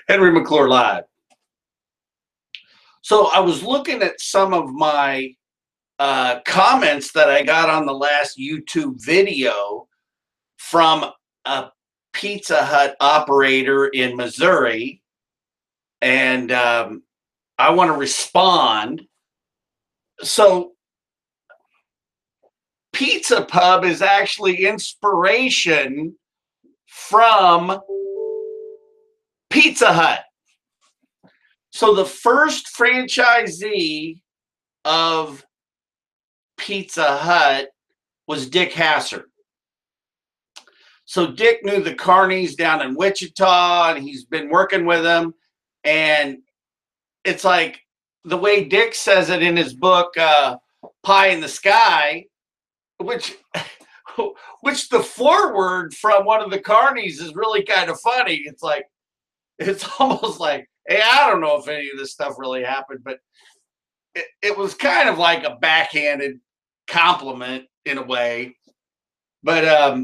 Henry McClure Live. So I was looking at some of my comments that I got on the last YouTube video from a Pizza Hut operator in Missouri, and I want to respond. So Pizza Pub is actually inspiration from Pizza Hut. So the first franchisee of Pizza Hut was Dick Hassert. So Dick knew the Carneys down in Wichita, and he's been working with them. And it's like the way Dick says it in his book, Pie in the Sky, which the foreword from one of the Carneys is really kind of funny. It's like, it's almost like, hey, I don't know if any of this stuff really happened, but it was kind of like a backhanded compliment in a way. But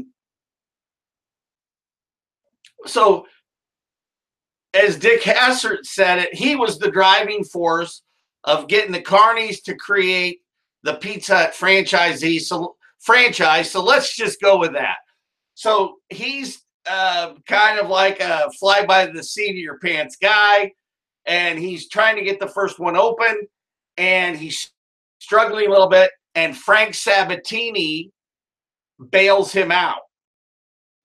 so as Dick Hassert said it, he was the driving force of getting the Carneys to create the Pizza Hut franchise. So let's just go with that. So he's kind of like a fly by the seat of your pants guy, and he's trying to get the first one open, and he's struggling a little bit, and Frank Sabatini bails him out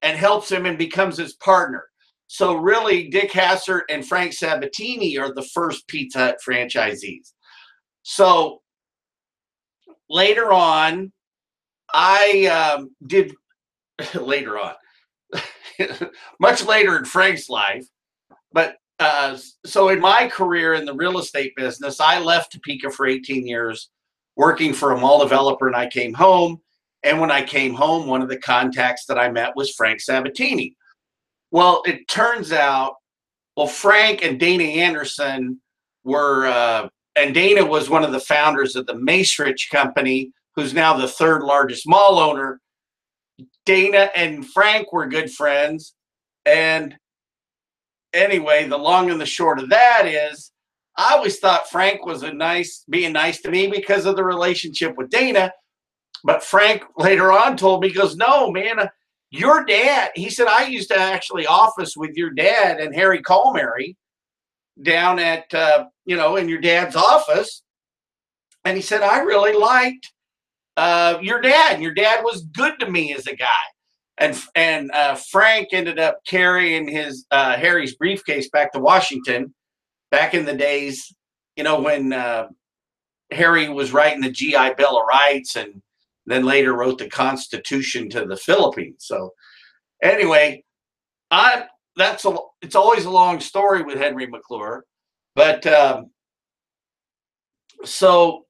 and helps him and becomes his partner. So really, Dick Hassert and Frank Sabatini are the first Pizza Hut franchisees. So later on, I did later on, much later in Frank's life, but so in my career in the real estate business, I left Topeka for 18 years working for a mall developer, and I came home. And when I came home, one of the contacts that I met was Frank Sabatini. Well, it turns out, well, Frank and Dana Anderson were, and Dana was one of the founders of the Macerich Company, who's now the third largest mall owner. Dana and Frank were good friends. And anyway, the long and the short of that is, I always thought Frank was being nice to me because of the relationship with Dana. But Frank later on told me, he goes, no, man, your dad, he said, I used to actually office with your dad and Harry Colmary down at, in your dad's office. And he said, I really liked your dad, and your dad was good to me as a guy. And Frank ended up carrying his Harry's briefcase back to Washington back in the days, when Harry was writing the GI Bill of Rights, and then later wrote the Constitution to the Philippines. So anyway, it's always a long story with Henry McClure, but so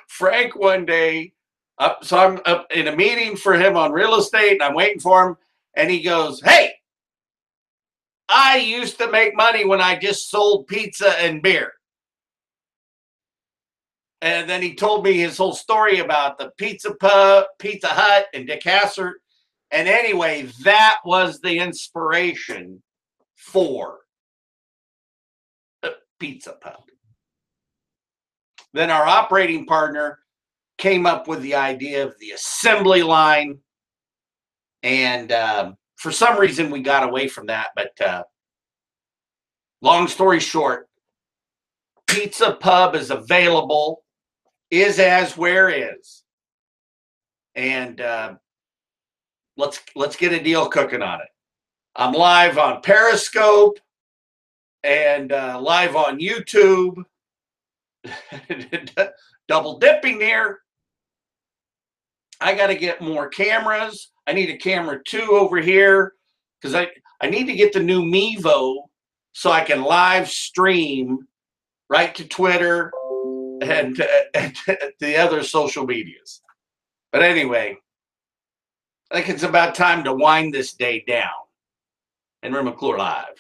Frank one day, so I'm up in a meeting for him on real estate, and I'm waiting for him, and he goes, hey, I used to make money when I just sold pizza and beer. And then he told me his whole story about the Pizza Hut, and Dick Hassert. And anyway, that was the inspiration for the Pizza Pub. Then our operating partner came up with the idea of the assembly line. And for some reason, we got away from that. But long story short, Pizza Pub is available. Is as where is, and let's get a deal cooking on it. I'm live on Periscope and live on YouTube. Double dipping here. I got to get more cameras. I need a camera 2 over here because I need to get the new Mevo so I can live stream right to Twitter and the other social medias. But anyway, I think it's about time to wind this day down. Henry McClure Live.